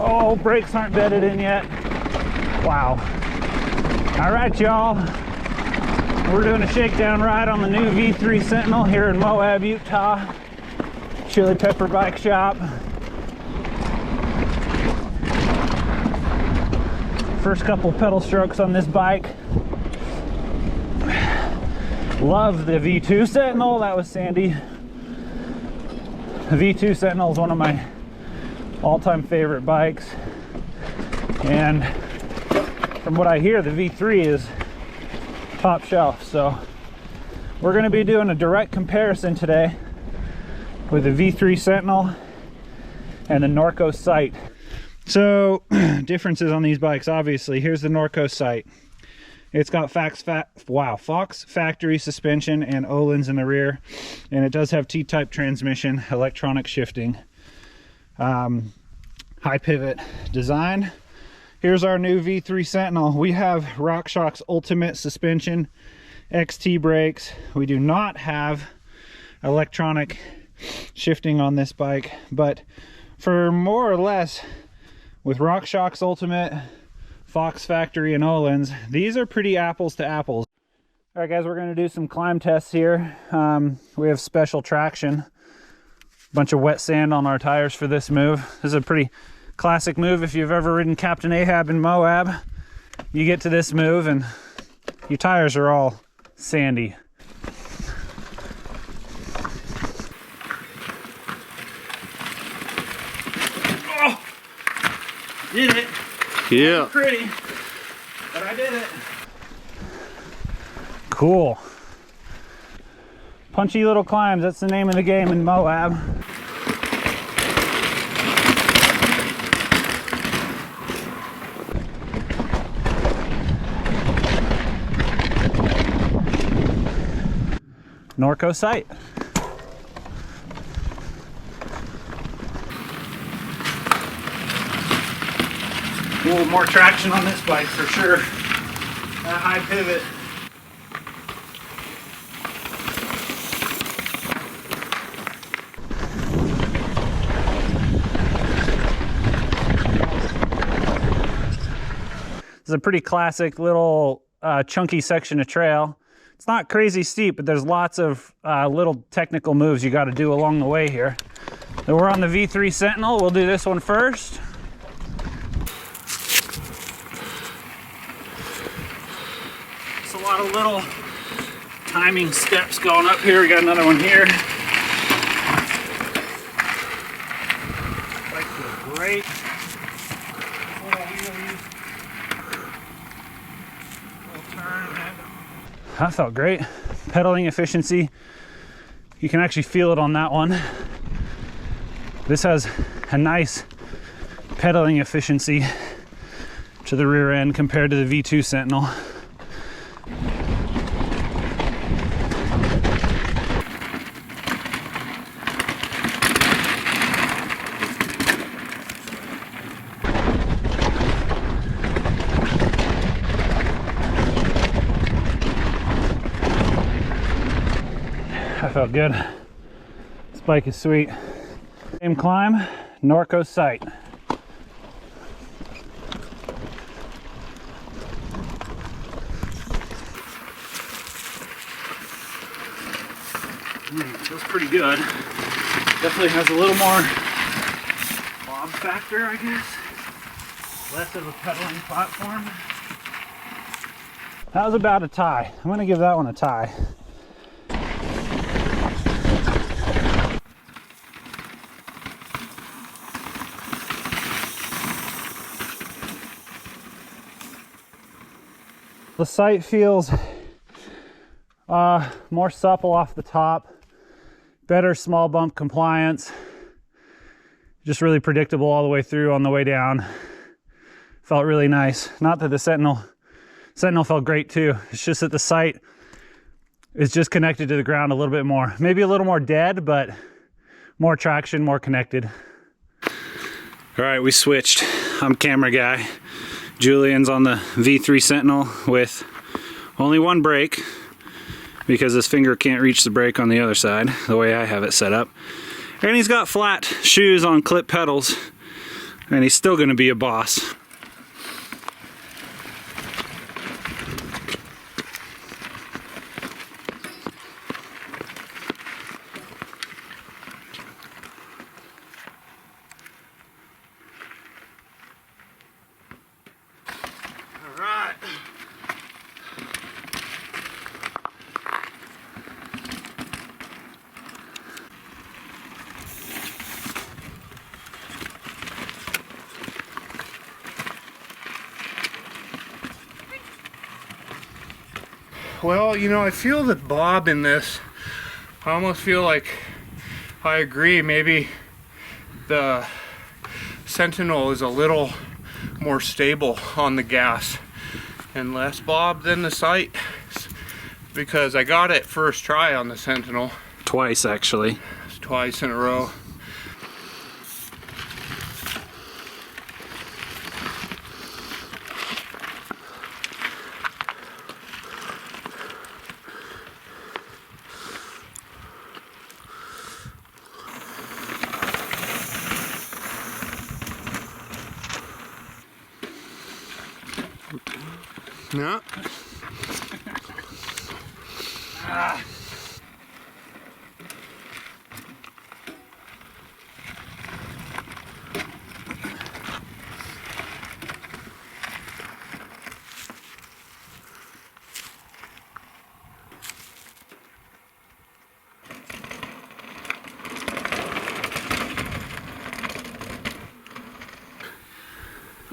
Oh, brakes aren't bedded in yet. Wow. All right, y'all. We're doing a shakedown ride on the new V3 Sentinel here in Moab, Utah. Chili Pepper Bike Shop. First couple pedal strokes on this bike. Love the V2 Sentinel. That was Sandy. The V2 Sentinel is one of my all-time favorite bikes, and from what I hear, the V3 is top shelf. So we're going to be doing a direct comparison today with the V3 Sentinel and the Norco sight. So differences on these bikes, obviously. Here's the Norco sight. It's got Fox factory suspension and Öhlins in the rear, and it does have T-type transmission, electronic shifting, high pivot design. Here's our new V3 Sentinel. We have RockShox Ultimate suspension, XT brakes. We do not have electronic shifting on this bike, but for more or less, with RockShox Ultimate, Fox Factory, and Öhlins, these are pretty apples to apples. All right, guys, we're going to do some climb tests here. We have special traction, bunch of wet sand on our tires for this move. This is a pretty classic move. If you've ever ridden Captain Ahab in Moab, you get to this move and your tires are all sandy. Oh, did it. Yeah. Pretty, but I did it. Cool. Punchy little climbs, that's the name of the game in Moab. Norco sight. A little more traction on this bike for sure. That high pivot. This is a pretty classic little chunky section of trail. It's not crazy steep, but there's lots of little technical moves you got to do along the way here. So we're on the V3 Sentinel. We'll do this one first. It's a lot of little timing steps going up here. We got another one here. Bike feels great. Little wheelies. Little turn. That felt great. Pedaling efficiency. You can actually feel it on that one. This has a nice pedaling efficiency to the rear end compared to the V2 Sentinel. That felt good. This bike is sweet. Same climb, Norco sight. Feels pretty good. Definitely has a little more bob factor, I guess. Less of a pedaling platform. That was about a tie. I'm gonna give that one a tie. The sight feels more supple off the top, better small bump compliance, just really predictable all the way through on the way down. Felt really nice. Not that the Sentinel felt great too. It's just that the sight is just connected to the ground a little bit more. Maybe a little more dead, but more traction, more connected. All right, we switched. I'm camera guy. Julian's on the V3 Sentinel with only one brake because his finger can't reach the brake on the other side, the way I have it set up. And he's got flat shoes on clip pedals. And he's still gonna be a boss. Well, you know, I feel the bob in this. I almost feel like I agree. Maybe the Sentinel is a little more stable on the gas and less bob than the sight, because I got it first try on the Sentinel. Twice, actually. It's twice in a row. Yeah.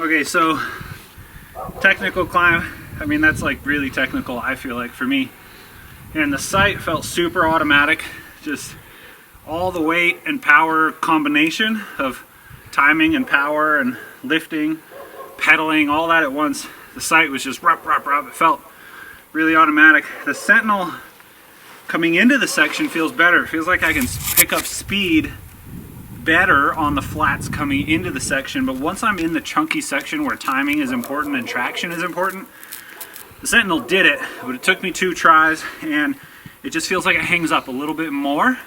Okay, so technical climb, I mean that's like really technical, I feel like, for me. And the sight felt super automatic, just all the weight and power combination of timing and power and lifting, pedaling, all that at once. The sight was just rup, rup, rup. It felt really automatic. The Sentinel coming into the section feels better. It feels like I can pick up speed better on the flats coming into the section, but once I'm in the chunky section where timing is important and traction is important, the Sentinel did it, but it took me 2 tries, and it just feels like it hangs up a little bit more.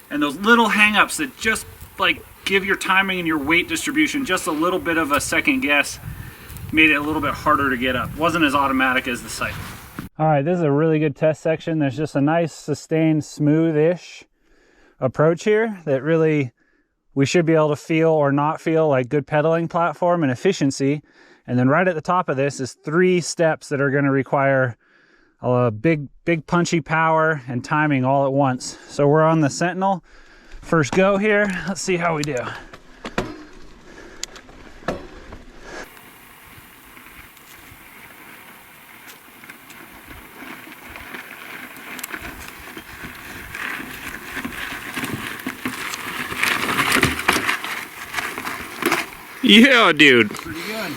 And those little hang-ups that just like give your timing and your weight distribution just a little bit of a second guess made it a little bit harder to get up. It wasn't as automatic as the sight. All right, this is a really good test section. There's just a nice, sustained, smooth-ish approach here that really we should be able to feel or not feel like good pedaling platform and efficiency. And then right at the top of this is 3 steps that are going to require a big punchy power and timing all at once. So we're on the Sentinel. First go here. Let's see how we do. Yeah, dude. Pretty good.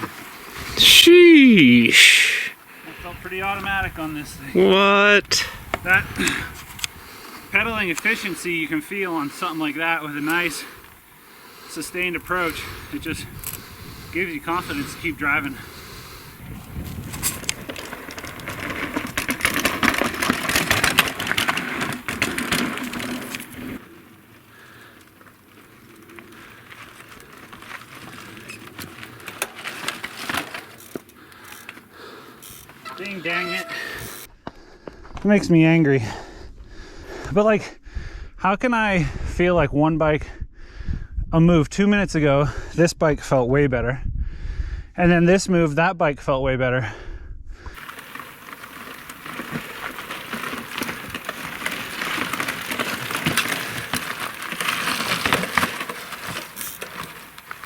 Sheesh. That felt pretty automatic on this thing. What? That pedaling efficiency you can feel on something like that with a nice sustained approach. It just gives you confidence to keep driving. Dang, dang it. It makes me angry. But like, how can I feel like one bike, a move 2 minutes ago, this bike felt way better. And then this move, that bike felt way better.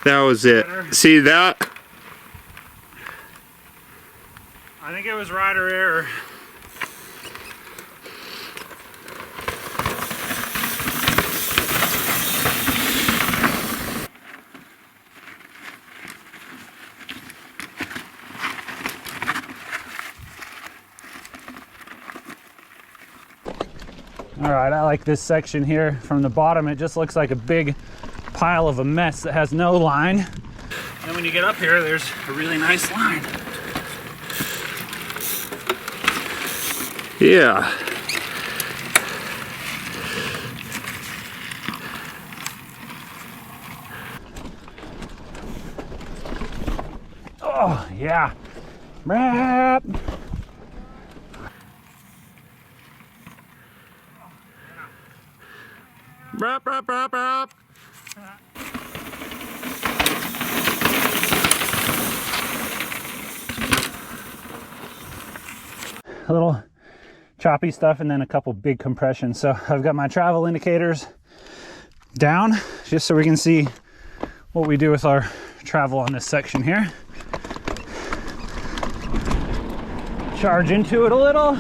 That was it. Better. See that? I think it was rider error. All right, I like this section here. From the bottom, it just looks like a big pile of a mess that has no line. And when you get up here, there's a really nice line. Yeah. Oh, yeah. Brap. Brap, brap, brap, brap. A little choppy stuff and then a couple big compressions. So I've got my travel indicators down just so we can see what we do with our travel on this section here. Charge into it a little.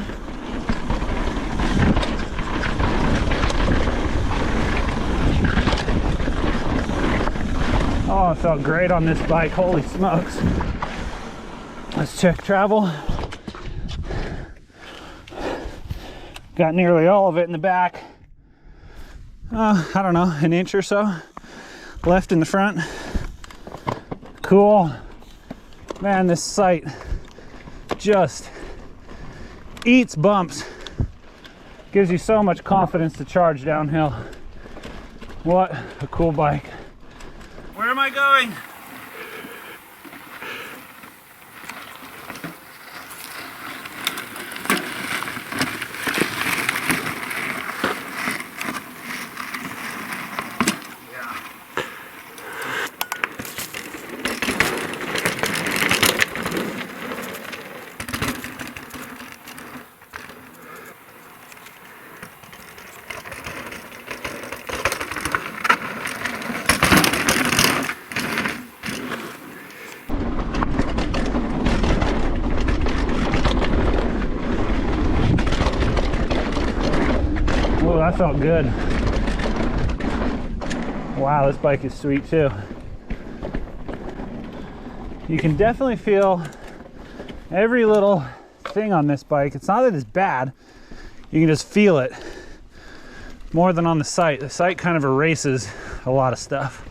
Oh, it felt great on this bike. Holy smokes. Let's check travel. Got nearly all of it in the back. I don't know, an inch or so left in the front. Cool. Man, this sight just eats bumps. Gives you so much confidence to charge downhill. What a cool bike. Where am I going? Oh, that felt good. Wow, this bike is sweet too. You can definitely feel every little thing on this bike. It's not that it's bad, you can just feel it more than on the sight. The sight kind of erases a lot of stuff.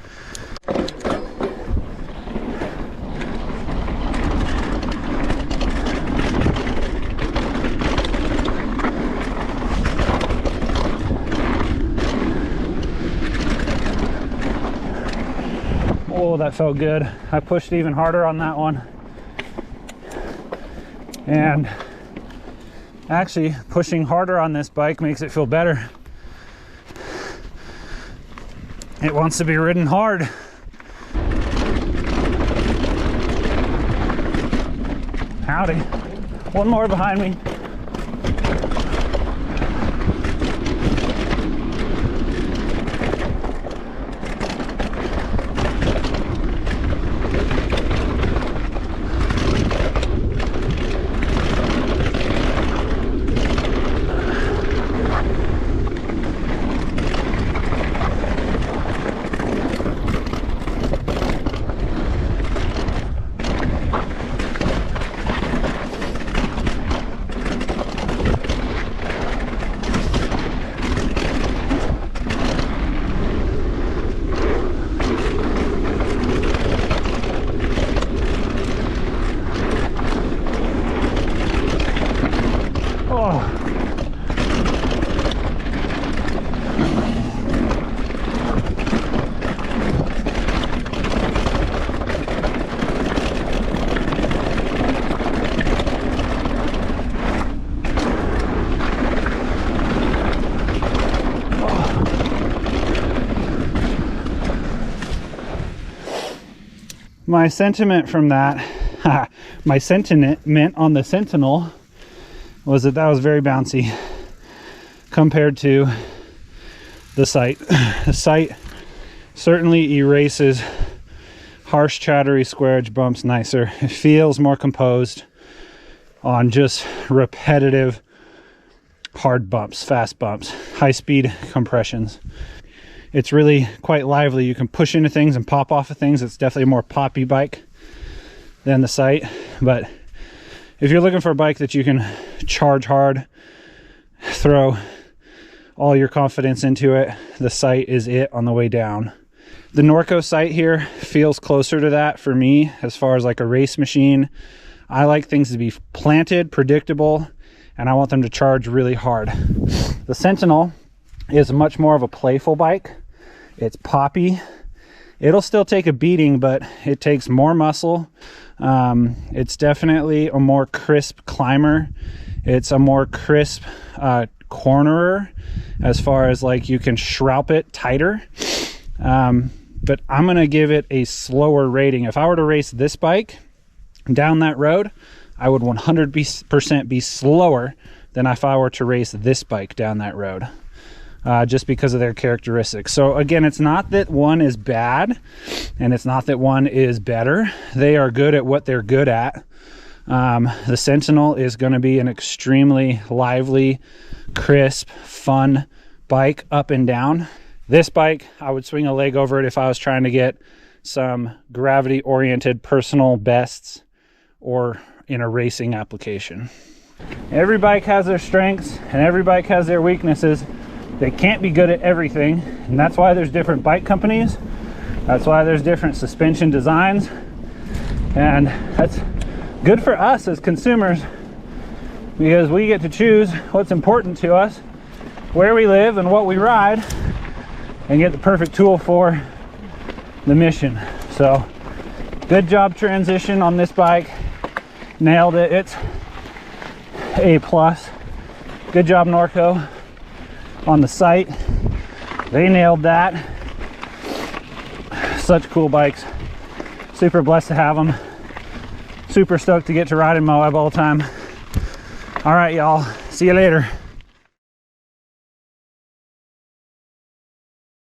Oh, that felt good. I pushed even harder on that one. And actually, pushing harder on this bike makes it feel better. It wants to be ridden hard. Howdy. One more behind me. My sentiment from that, my sentiment on the Sentinel was that was very bouncy compared to the sight. The sight certainly erases harsh, chattery, square edge bumps nicer. It feels more composed on just repetitive, hard bumps, fast bumps, high speed compressions. It's really quite lively. You can push into things and pop off of things. It's definitely a more poppy bike than the sight. But if you're looking for a bike that you can charge hard, throw all your confidence into it, the sight is it on the way down. The Norco sight here feels closer to that for me as far as like a race machine. I like things to be planted, predictable, and I want them to charge really hard. The Sentinel is much more of a playful bike. It's poppy. It'll still take a beating, but it takes more muscle. It's definitely a more crisp climber. It's a more crisp cornerer, as far as like you can shroup it tighter. But I'm gonna give it a slower rating. If I were to race this bike down that road, I would 100% be slower than if I were to race this bike down that road, just because of their characteristics. So again, it's not that one is bad and it's not that one is better. They are good at what they're good at. The Sentinel is going to be an extremely lively, crisp, fun bike up and down. This bike, I would swing a leg over it if I was trying to get some gravity-oriented personal bests or in a racing application. Every bike has their strengths and every bike has their weaknesses. They can't be good at everything, and that's why there's different bike companies. That's why there's different suspension designs, and that's good for us as consumers because we get to choose what's important to us, where we live and what we ride, and get the perfect tool for the mission. So good job, Transition, on this bike. Nailed it. It's A+. Good job, Norco, on the site. They nailed that. Such cool bikes. Super blessed to have them. Super stoked to get to ride in Moab all the time. All right, y'all. See you later.